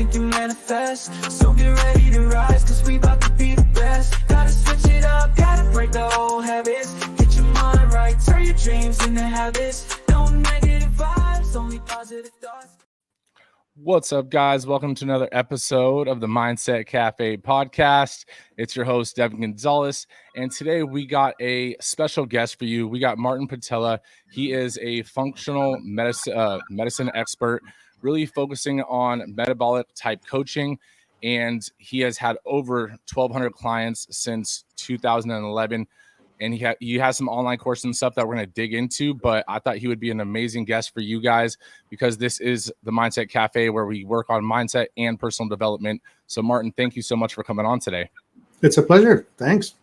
think you manifest. So get ready to rise, cause we about to be the best. Gotta switch it up, gotta break the old habits. Get your mind right, turn your dreams into habits. No negative vibes, only positive thoughts. What's up, guys? Welcome to another episode of the Mindset Cafe podcast. It's your host, Devin Gonzalez, and today we got a special guest for you. We got Martin Pytela. He is a functional medicine expert, really focusing on metabolic type coaching, and he has had over 1,200 clients since 2011. And he has some online courses and stuff that we're going to dig into, but I thought he would be an amazing guest for you guys because this is the Mindset Cafe where we work on mindset and personal development. So Martin, thank you so much for coming on today. It's a pleasure. Thanks.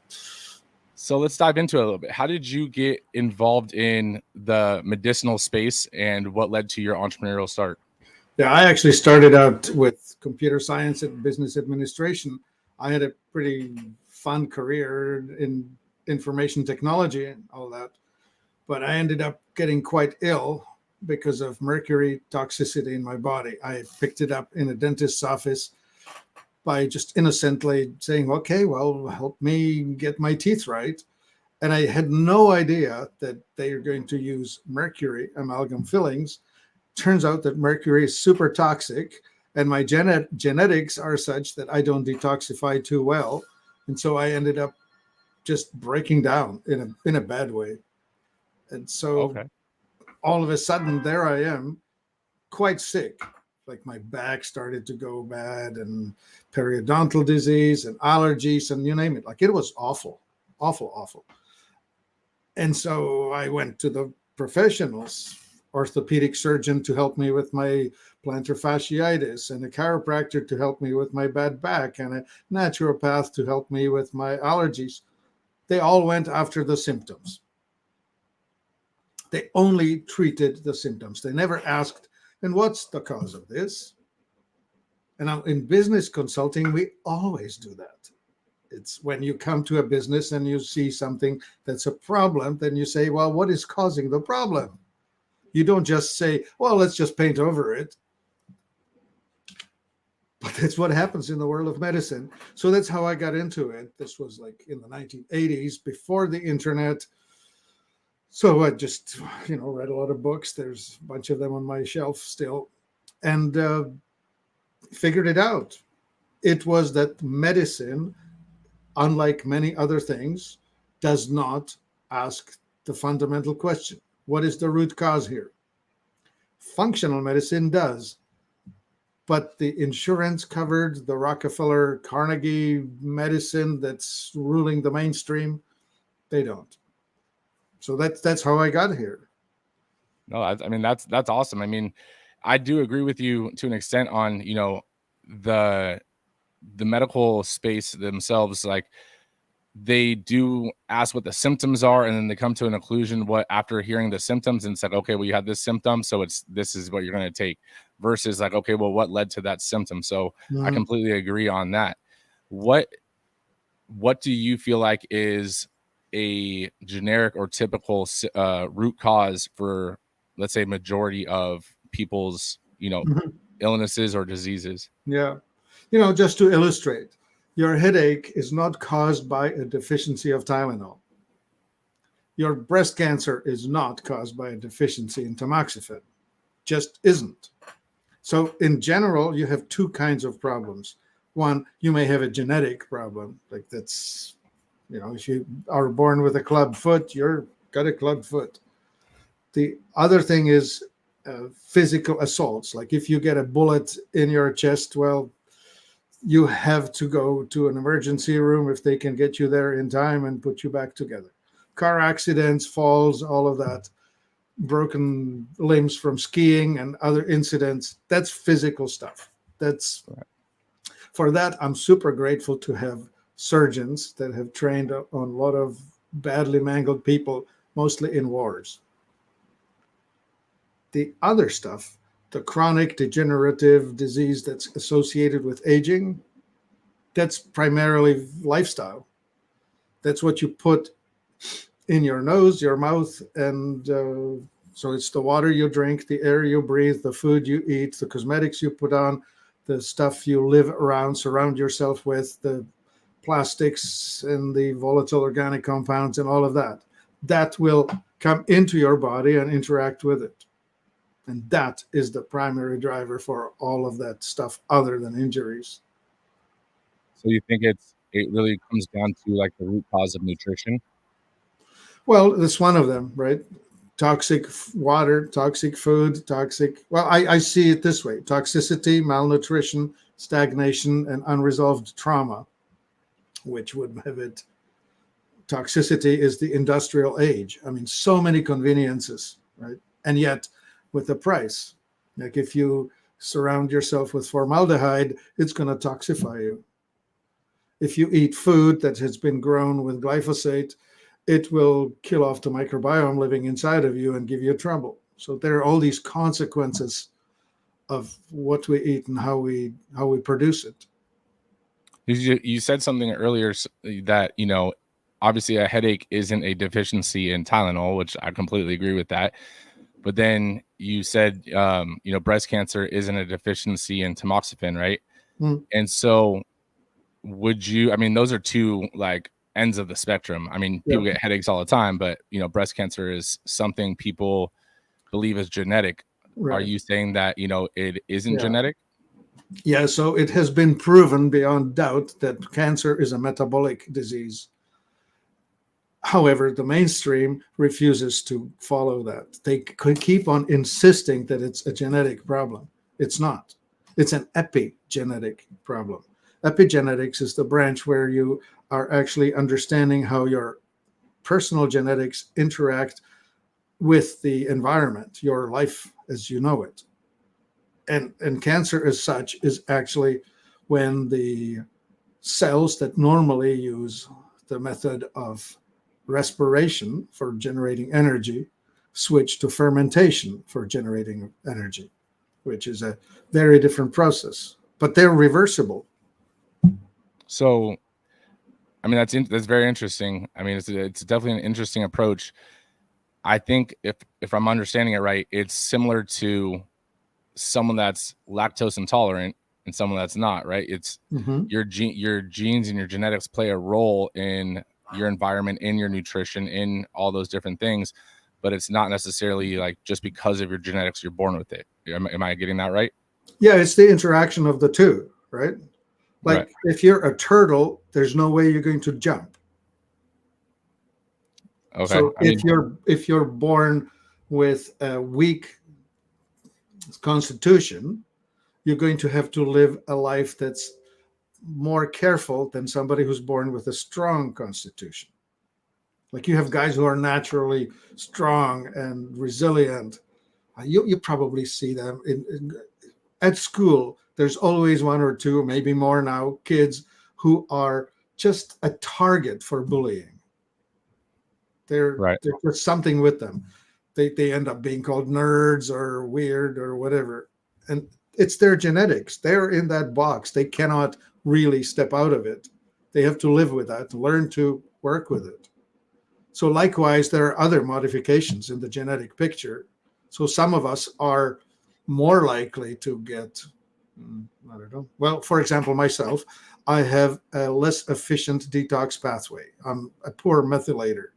So let's dive into it a little bit. How did you get involved in the medicinal space and what led to your entrepreneurial start? Yeah, I actually started out with computer science and business administration. I had a pretty fun career in information technology and all that, but I ended up getting quite ill because of mercury toxicity in my body. I picked it up in a dentist's office by just innocently saying, okay, well, help me get my teeth right. And I had no idea that they are going to use mercury amalgam fillings. Turns out that mercury is super toxic, and my genetics are such that I don't detoxify too well. And so I ended up just breaking down in a bad way. And so all of a sudden there I am, quite sick. Like my back started to go bad and periodontal disease and allergies and you name it. Like it was awful. And so I went to the professionals, orthopedic surgeon to help me with my plantar fasciitis, and a chiropractor to help me with my bad back, and a naturopath to help me with my allergies. They all went after the symptoms. They only treated the symptoms. They never asked, and what's the cause of this? And in business consulting, we always do that. It's when you come to a business and you see something that's a problem, then you say, well, what is causing the problem? You don't just say, well, let's just paint over it. But that's what happens in the world of medicine. So that's how I got into it. This was like in the 1980s, before the internet. So I just, read a lot of books. There's a bunch of them on my shelf still, and figured it out. It was that medicine, unlike many other things, does not ask the fundamental question. What is the root cause here? Functional medicine does. But the insurance covered, the Rockefeller Carnegie medicine that's ruling the mainstream, they don't. So that's how I got here. No, I mean, that's awesome. I mean, I do agree with you to an extent on, the medical space themselves. Like they do ask what the symptoms are, and then they come to an conclusion after hearing the symptoms and said, okay, well, you had this symptom, so this is what you're going to take, versus like, okay, well, what led to that symptom? So I completely agree on that. What do you feel like is a generic or typical root cause for, let's say, majority of people's, illnesses or diseases? Yeah. Just to illustrate, your headache is not caused by a deficiency of Tylenol. Your breast cancer is not caused by a deficiency in tamoxifen. Just isn't. So in general, you have two kinds of problems. One, you may have a genetic problem. Like that's, if you are born with a club foot, you're got a club foot. The other thing is physical assaults. Like if you get a bullet in your chest, well, you have to go to an emergency room if they can get you there in time and put you back together. Car accidents, falls, all of that, broken limbs from skiing and other incidents, that's physical stuff. For that, I'm super grateful to have surgeons that have trained on a lot of badly mangled people, mostly in wars. The other stuff, the chronic degenerative disease that's associated with aging, that's primarily lifestyle. That's what you put in your nose, your mouth, and so it's the water you drink, the air you breathe, the food you eat, the cosmetics you put on, the stuff you live around, surround yourself with, the plastics and the volatile organic compounds and all of that, that will come into your body and interact with it. And that is the primary driver for all of that stuff other than injuries. So you think it really comes down to like the root cause of nutrition? Well, that's one of them, right? Toxic water, toxic food, well, I see it this way: toxicity, malnutrition, stagnation, and unresolved trauma, which would have it. Toxicity is the industrial age. I mean, so many conveniences, right? And yet with a price. Like if you surround yourself with formaldehyde, it's going to toxify you. If you eat food that has been grown with glyphosate, it will kill off the microbiome living inside of you and give you trouble. So there are all these consequences of what we eat and how we produce it. You said something earlier that, obviously a headache isn't a deficiency in Tylenol, which I completely agree with that. But then you said, breast cancer isn't a deficiency in tamoxifen, right? Mm. And so those are two like ends of the spectrum. I mean, people get headaches all the time, but breast cancer is something people believe is genetic. Right. Are you saying that, it isn't genetic? Yeah, so it has been proven beyond doubt that cancer is a metabolic disease. However, the mainstream refuses to follow that. They could keep on insisting that it's a genetic problem. It's not. It's an epigenetic problem. Epigenetics is the branch where you are actually understanding how your personal genetics interact with the environment, your life as you know it. And cancer as such is actually when the cells that normally use the method of respiration for generating energy switch to fermentation for generating energy, which is a very different process, but they're reversible. So, I mean, that's very interesting. I mean, it's definitely an interesting approach. I think if I'm understanding it right, it's similar to someone that's lactose intolerant and someone that's not, right? It's your genes and your genetics play a role in your environment, in your nutrition, in all those different things, but it's not necessarily like just because of your genetics you're born with it. Am I getting that right? Yeah, it's the interaction of the two, right? Like if you're a turtle, there's no way you're going to jump. Okay. So if you're born with a weak constitution, you're going to have to live a life that's more careful than somebody who's born with a strong constitution. Like you have guys who are naturally strong and resilient. You probably see them at school. There's always one or two, maybe more now, kids who are just a target for bullying. There's something with them. They end up being called nerds or weird or whatever. And it's their genetics. They're in that box. They cannot really step out of it. They have to live with that, learn to work with it. So likewise, there are other modifications in the genetic picture. So some of us are more likely to get, I don't know. Well, for example, myself, I have a less efficient detox pathway. I'm a poor methylator.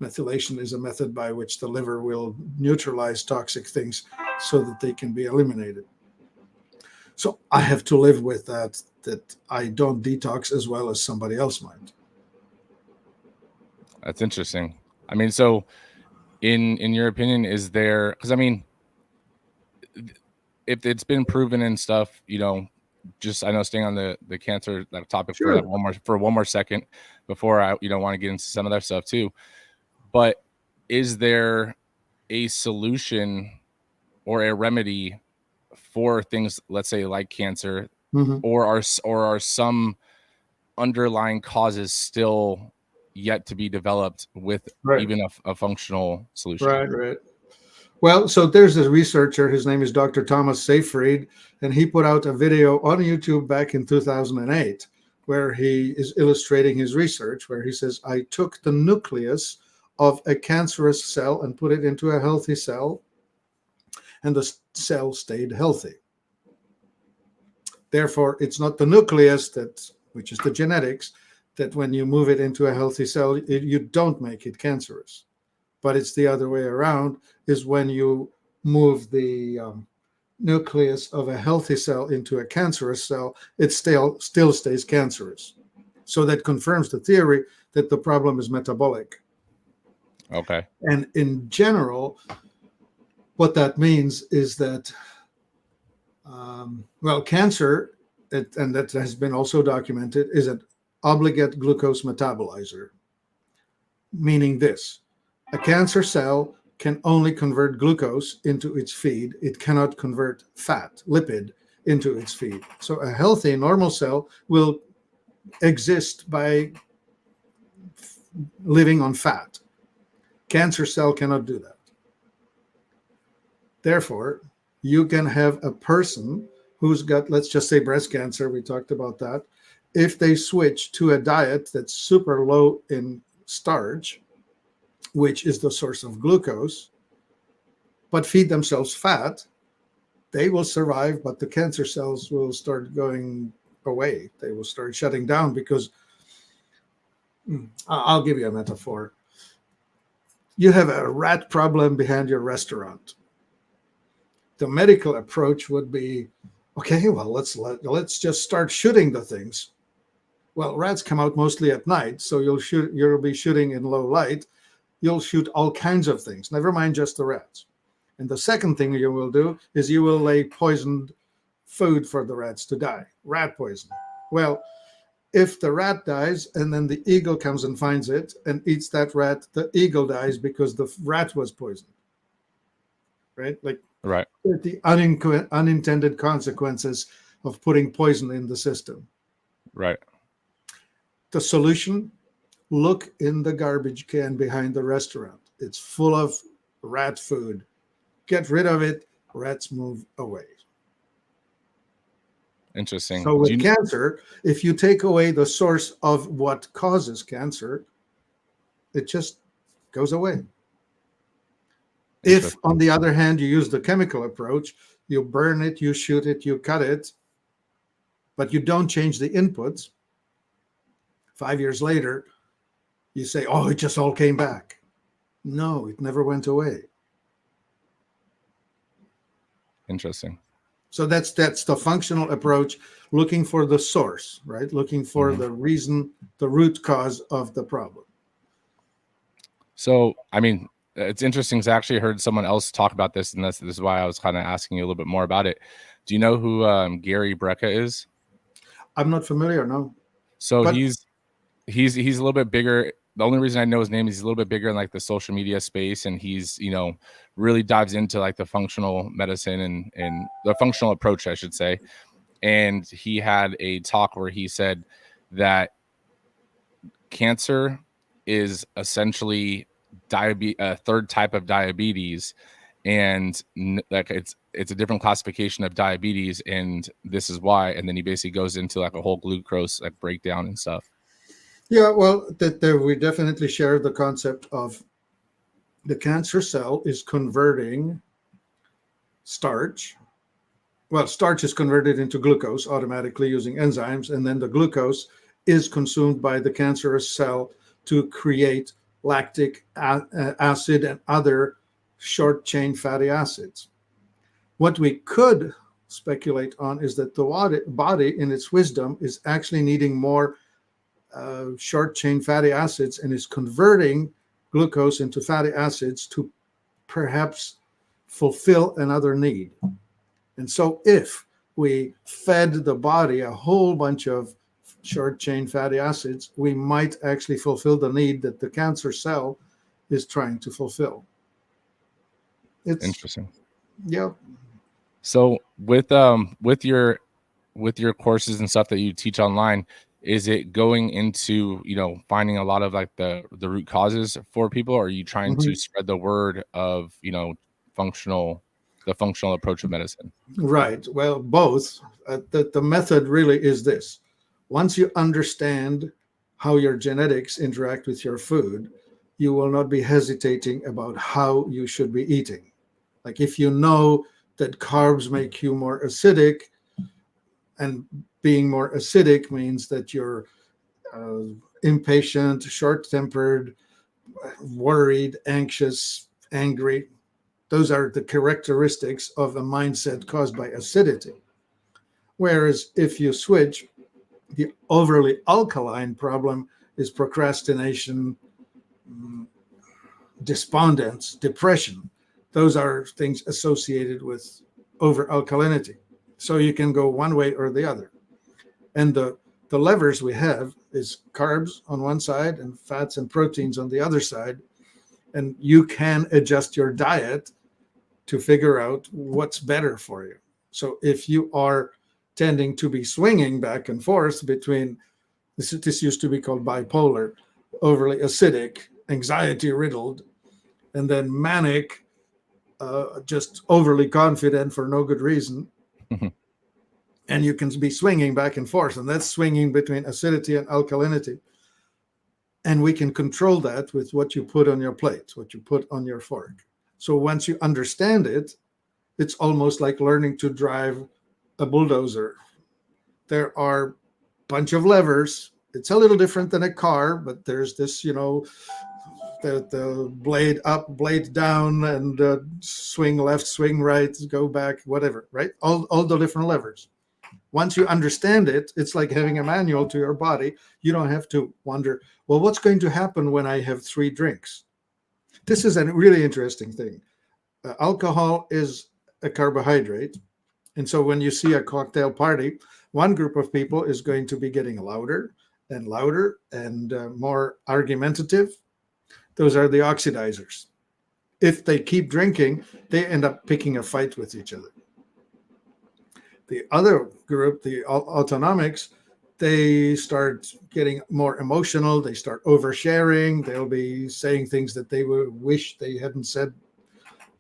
Methylation is a method by which the liver will neutralize toxic things so that they can be eliminated. So I have to live with that I don't detox as well as somebody else might. That's interesting. I mean, so in your opinion, is there, because I mean, if it's been proven and stuff, just I know staying on the cancer that topic for one more second before I want to get into some of that stuff too. But is there a solution or a remedy for things, let's say like cancer, or are some underlying causes still yet to be developed with even a functional solution? Right. Well, so there's a researcher, his name is Dr. Thomas Seyfried, and he put out a video on YouTube back in 2008 where he is illustrating his research, where he says, I took the nucleus of a cancerous cell and put it into a healthy cell, and the cell stayed healthy. Therefore, it's not the nucleus which is the genetics, that when you move it into a healthy cell, you don't make it cancerous. But it's the other way around, is when you move the nucleus of a healthy cell into a cancerous cell, it still stays cancerous. So that confirms the theory that the problem is metabolic. Okay. And in general, what that means is that, cancer, and that has been also documented, is an obligate glucose metabolizer. Meaning this: a cancer cell can only convert glucose into its feed. It cannot convert fat, lipid, into its feed. So a healthy, normal cell will exist by living on fat. Cancer cell cannot do that. Therefore, you can have a person who's got, let's just say, breast cancer. We talked about that. If they switch to a diet that's super low in starch, which is the source of glucose, but feed themselves fat, they will survive, but the cancer cells will start going away. They will start shutting down because, I'll give you a metaphor. You have a rat problem behind your restaurant. The medical approach would be, okay, well, let's just start shooting the things. Well, rats come out mostly at night, so you'll be shooting in low light. You'll shoot all kinds of things, never mind just the rats. And the second thing you will do is you will lay poisoned food for the rats to die, rat poison. Well, if the rat dies and then the eagle comes and finds it and eats that rat, the eagle dies because the rat was poisoned, right? Like, Right. the unintended consequences of putting poison in the system. Right. The solution: look in the garbage can behind the restaurant. It's full of rat food. Get rid of it. Rats move away. Interesting. So with cancer, if you take away the source of what causes cancer, it just goes away. If, on the other hand, you use the chemical approach, you burn it, you shoot it, you cut it, but you don't change the inputs, 5 years later, you say, oh, it just all came back. No, it never went away. Interesting. So that's the functional approach, looking for the source, right? Looking for the reason, the root cause of the problem. So, I mean, it's interesting because I actually heard someone else talk about this, and this is why I was kind of asking you a little bit more about it. Do you know who Gary Brecka is? I'm not familiar, no. So he's a little bit bigger. The only reason I know his name is he's a little bit bigger in like the social media space, and he's, really dives into like the functional medicine and the functional approach, I should say. And he had a talk where he said that cancer is essentially a third type of diabetes, and like it's a different classification of diabetes, and this is why. And then he basically goes into like a whole glucose like breakdown and stuff. Yeah, well, we definitely share the concept of the cancer cell is converting starch. Well, starch is converted into glucose automatically using enzymes, and then the glucose is consumed by the cancerous cell to create lactic acid and other short-chain fatty acids. What we could speculate on is that the body, in its wisdom, is actually needing more short-chain fatty acids and is converting glucose into fatty acids to perhaps fulfill another need. And so if we fed the body a whole bunch of short-chain fatty acids, we might actually fulfill the need that the cancer cell is trying to fulfill. It's interesting. Yeah. So with your courses and stuff that you teach online, is it going into, finding a lot of like the root causes for people, or are you trying to spread the word of, the functional approach of medicine? Right. Well, both. The method really is this. Once you understand how your genetics interact with your food, you will not be hesitating about how you should be eating. Like if you know that carbs make you more acidic, And being more acidic means that you're impatient, short-tempered, worried, anxious, angry. Those are the characteristics of a mindset caused by acidity. Whereas if you switch, the overly alkaline problem is procrastination, despondence, depression. Those are things associated with over alkalinity. So you can go one way or the other. And the levers we have is carbs on one side and fats and proteins on the other side. And you can adjust your diet to figure out what's better for you. So if you are tending to be swinging back and forth between, this used to be called bipolar, overly acidic, anxiety riddled, and then manic, just overly confident for no good reason. And you can be swinging back and forth, and that's swinging between acidity and alkalinity. And we can control that with what you put on your plate, what you put on your fork. So once you understand it, it's almost like learning to drive a bulldozer. There are a bunch of levers. It's a little different than a car, but there's this, the blade up, blade down, and swing left, swing right, go back, whatever, right? All the different levers. Once you understand it, it's like having a manual to your body. You don't have to wonder, well, what's going to happen when I have 3 drinks? This is a really interesting thing. Alcohol is a carbohydrate. And so when you see a cocktail party, one group of people is going to be getting louder and louder and more argumentative. Those are the oxidizers. If they keep drinking, they end up picking a fight with each other. The other group, the autonomics, they start getting more emotional. They start oversharing. They'll be saying things that they would wish they hadn't said,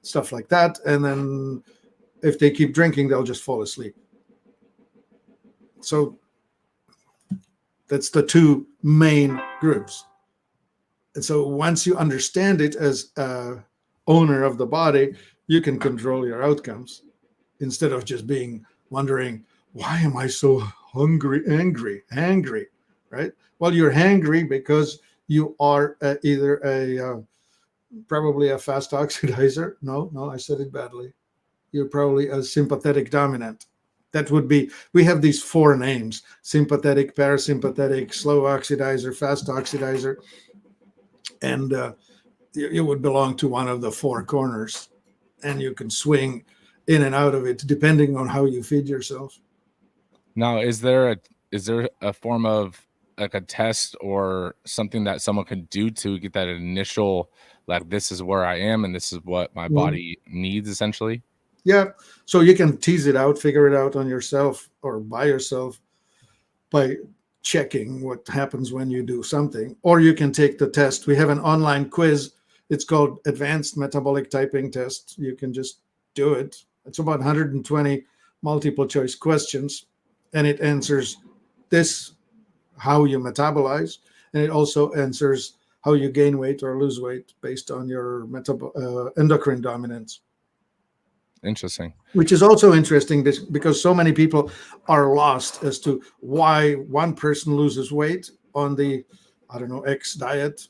stuff like that. And then if they keep drinking, they'll just fall asleep. So that's the 2 main groups. And so once you understand it as a owner of the body, you can control your outcomes instead of just wondering, why am I so angry, right? Well, you're hangry because you are either probably a fast oxidizer. No, I said it badly. You're probably a sympathetic dominant. That would be, we have these 4 names: sympathetic, parasympathetic, slow oxidizer, fast oxidizer. And you would belong to one of the 4 corners, and you can swing in and out of it depending on how you feed yourself. Now, is there a form of like a test or something that someone could do to get that initial, like, this is where I am and this is what my body needs, essentially? Yeah. So you can tease it out, figure it out on yourself or by yourself by checking what happens when you do something. Or you can take the test. We have an online quiz. It's called Advanced Metabolic Typing Test. You can just do it. It's about 120 multiple choice questions, and it answers this, how you metabolize, and it also answers how you gain weight or lose weight based on your endocrine dominance. Interesting. Which is also interesting because so many people are lost as to why one person loses weight on the, X diet.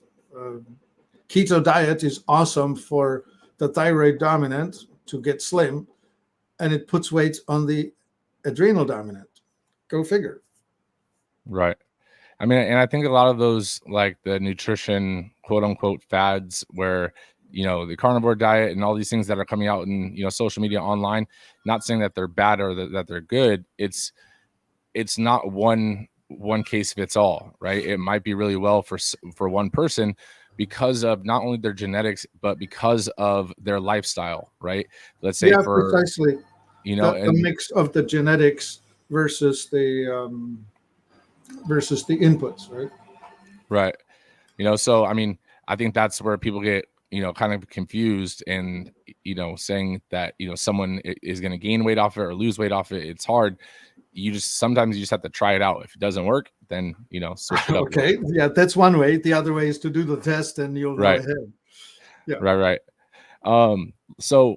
Keto diet is awesome for the thyroid dominant to get slim, and it puts weight on the adrenal dominant. Go figure. Right. I mean, and I think a lot of those, like the nutrition, quote unquote, fads where, the carnivore diet and all these things that are coming out in, social media, online, not saying that they're bad or that they're good. It's not one case fits all, right? It might be really well for one person because of not only their genetics, but because of their lifestyle, right? Let's say precisely. The mix of the genetics versus the inputs, right? Right. So I mean, I think that's where people get, kind of confused and, saying that, someone is going to gain weight off it or lose weight off it. It's hard. Sometimes you just have to try it out. If it doesn't work, then, switch it up. Okay. Yeah, that's one way. The other way is to do the test and you'll go ahead. Yeah. Right. So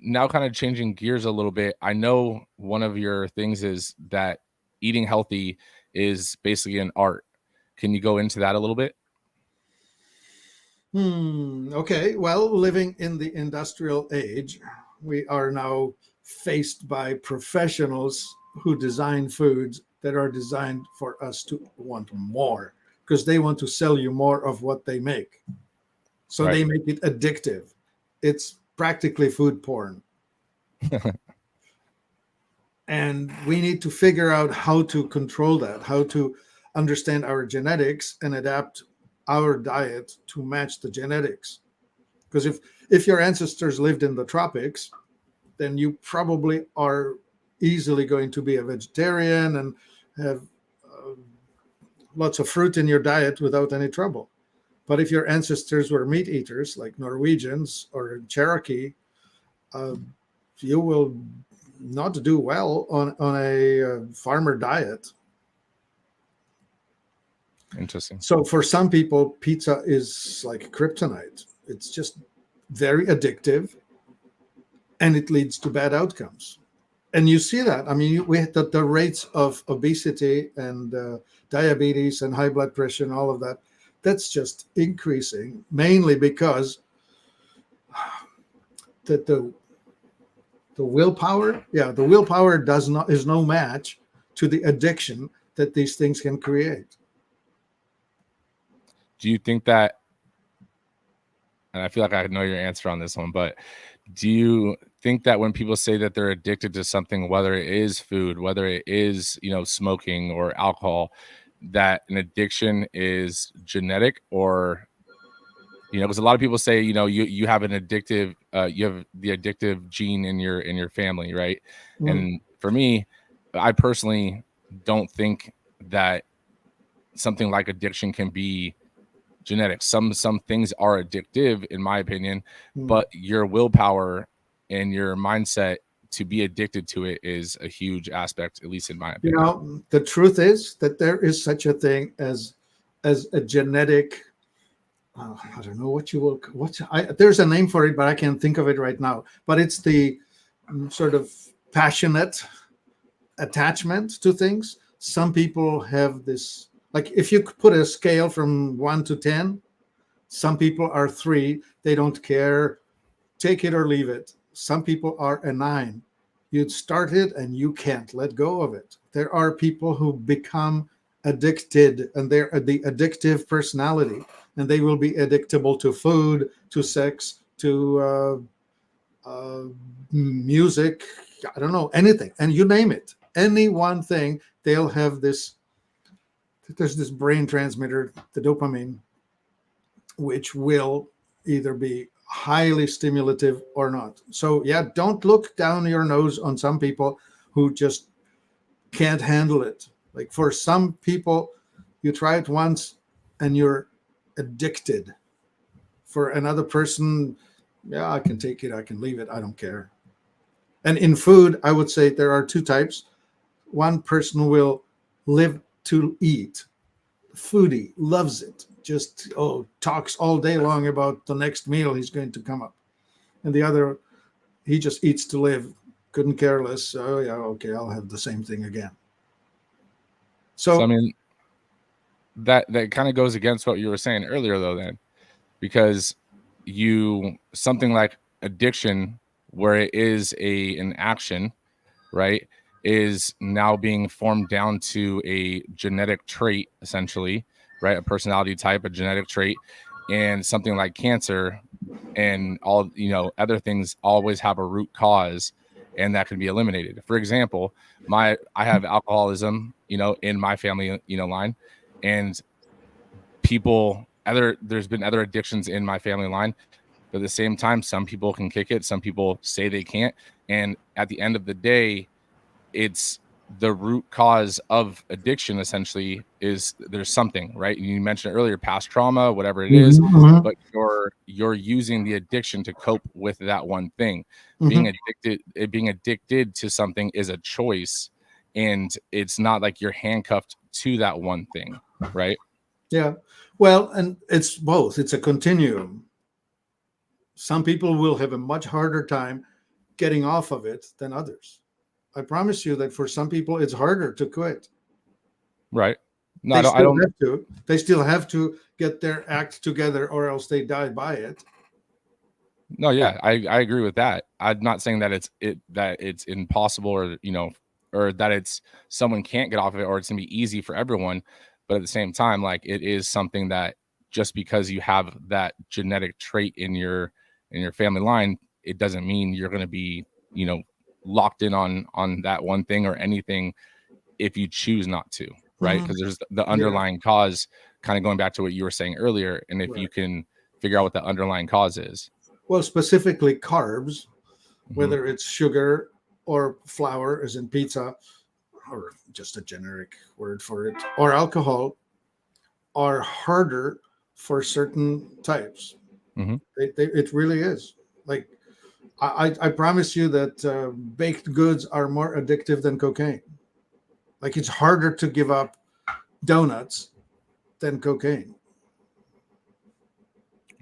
now kind of changing gears a little bit, I know one of your things is that eating healthy is basically an art. Can you go into that a little bit? Okay. Well, living in the industrial age, we are now faced by professionals who design foods that are designed for us to want more because they want to sell you more of what they make. So Right. they make it addictive. It's practically food porn. And we need to figure out how to control that, how to understand our genetics and adapt our diet to match the genetics. Because if your ancestors lived in the tropics, then you probably are easily going to be a vegetarian and have lots of fruit in your diet without any trouble. But if your ancestors were meat eaters, like Norwegians or Cherokee, uh, you will not do well on a farmer diet. Interesting. So for some people, pizza is like kryptonite. It's just very addictive, and it leads to bad outcomes. And you see that. I mean, we had the rates of obesity and diabetes and high blood pressure and all of that. That's just increasing, mainly because that the willpower, the willpower is no match to the addiction that these things can create. Do you think that, and I feel like I know your answer on this one, but do you think that when people say that they're addicted to something, whether it is food, whether it is, smoking or alcohol, that an addiction is genetic? Or, because a lot of people say, you have an addictive, you have the addictive gene in your family, right? And for me, I personally don't think that something like addiction can be genetics. Some things are addictive, in my opinion, but your willpower and your mindset to be addicted to it is a huge aspect, at least in my opinion. The truth is that there is such a thing as a genetic. I don't know what you will. There's a name for it, but I can't think of it right now. But it's the sort of passionate attachment to things. Some people have this. Like if you put a scale from 1 to 10, some people are 3. They don't care. Take it or leave it. Some people are a 9. You'd start it and you can't let go of it. There are people who become addicted, and they're the addictive personality, and they will be addictable to food, to sex, to music. I don't know, anything. And you name it. Any one thing, they'll have this. There's this brain transmitter, the dopamine, which will either be highly stimulative or not. So don't look down your nose on some people who just can't handle it. Like for some people, you try it once and you're addicted. For another person, I can take it, I can leave it, I don't care. And in food, I would say there are 2 types. One person will live to eat. Foodie, loves it. Just talks all day long about the next meal he's going to come up. And the other, he just eats to live. Couldn't care less. Okay, I'll have the same thing again. So I mean, that kind of goes against what you were saying earlier, though, then, because something like addiction, where it is an action, right, is now being formed down to a genetic trait, essentially, right? A personality type, a genetic trait. And something like cancer and all, other things always have a root cause, and that can be eliminated. For example, I have alcoholism, in my family, line, and there's been other addictions in my family line. But at the same time, some people can kick it. Some people say they can't. And at the end of the day, it's the root cause of addiction essentially is there's something, right? You mentioned earlier, past trauma, whatever it is, but you're using the addiction to cope with that one thing. Being addicted to something is a choice, and it's not like you're handcuffed to that one thing, right? Yeah. Well, and it's both. It's a continuum. Some people will have a much harder time getting off of it than others. I promise you that for some people it's harder to quit. Right. No, They still have to get their act together, or else they die by it. No, yeah, I agree with that. I'm not saying that it's impossible, or or that it's someone can't get off of it, or it's gonna be easy for everyone. But at the same time, like, it is something that just because you have that genetic trait in your family line, it doesn't mean you're gonna be locked in on that one thing or anything if you choose not to, right? Because there's the underlying cause, kind of going back to what you were saying earlier, and if you can figure out what the underlying cause is. Well, specifically carbs, whether it's sugar or flour, as in pizza, or just a generic word for it, or alcohol, are harder for certain types. It really is. Like, I promise you that baked goods are more addictive than cocaine. Like, it's harder to give up donuts than cocaine.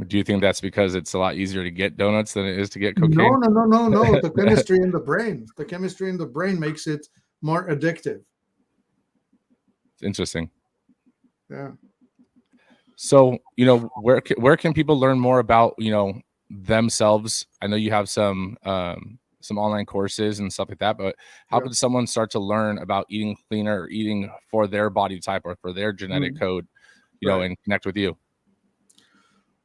Do you think that's because it's a lot easier to get donuts than it is to get cocaine? No. The chemistry in the brain makes it more addictive. It's interesting. Yeah. So, where can people learn more about, themselves? I know you have some online courses and stuff like that, but how could someone start to learn about eating cleaner or eating for their body type or for their genetic code, and connect with you?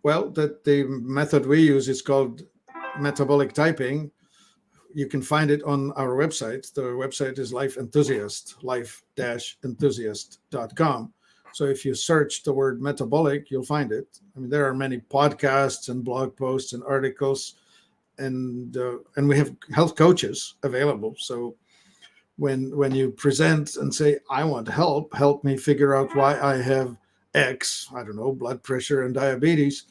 Well, the method we use is called metabolic typing. You can find it on our website. The website is life-enthusiast.com. So if you search the word metabolic, you'll find it. I mean, there are many podcasts and blog posts and articles, and we have health coaches available. So when you present and say, I want help me figure out why I have X, I don't know, blood pressure and diabetes,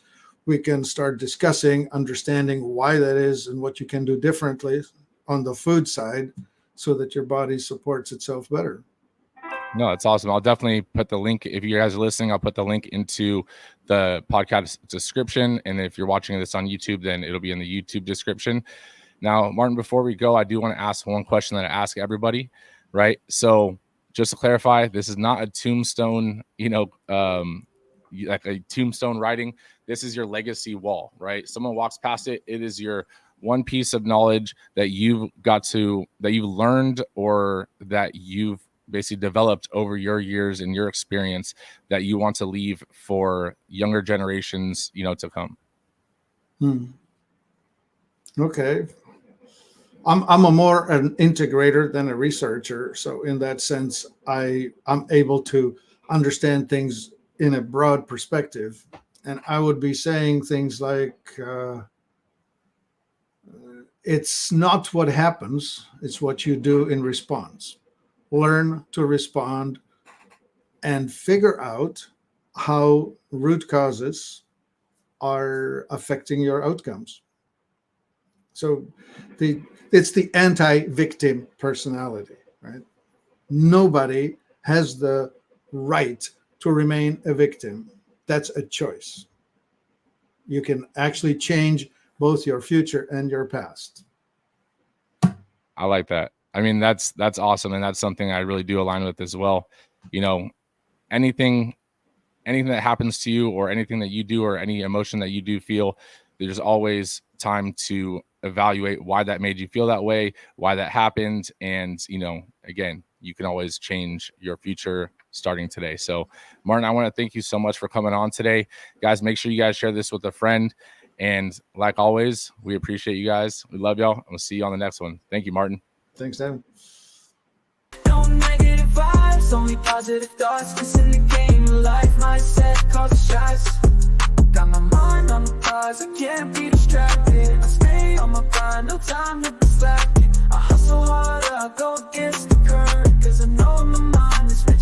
we can start discussing, understanding why that is and what you can do differently on the food side so that your body supports itself better. No, it's awesome. I'll definitely put the link. If you guys are listening, I'll put the link into the podcast description. And if you're watching this on YouTube, then it'll be in the YouTube description. Now, Martin, before we go, I do want to ask one question that I ask everybody, right? So just to clarify, this is not a tombstone, like a tombstone writing. This is your legacy wall, right? Someone walks past it. It is your one piece of knowledge that you've learned, or that you've basically developed over your years and your experience, that you want to leave for younger generations, to come. Okay. I'm a more an integrator than a researcher. So in that sense, I'm able to understand things in a broad perspective. And I would be saying things like, it's not what happens, it's what you do in response. Learn to respond and figure out how root causes are affecting your outcomes. So it's the anti-victim personality, right? Nobody has the right to remain a victim. That's a choice. You can actually change both your future and your past. I like that. I mean, that's awesome. And that's something I really do align with as well. Anything that happens to you, or anything that you do, or any emotion that you do feel, there's always time to evaluate why that made you feel that way, why that happened. And, again, you can always change your future starting today. So, Martin, I want to thank you so much for coming on today. Guys, make sure you guys share this with a friend. And like always, we appreciate you guys. We love y'all. And we'll see you on the next one. Thank you, Martin. Thanks, Dan. No negative vibes, only positive thoughts. This in the game of life, mindset cause the shots. Got my mind on the prize, I can't be distracted. I stay on my grind, no time to be slacking. I hustle hard, I go against the current, cause I know my mind is rich.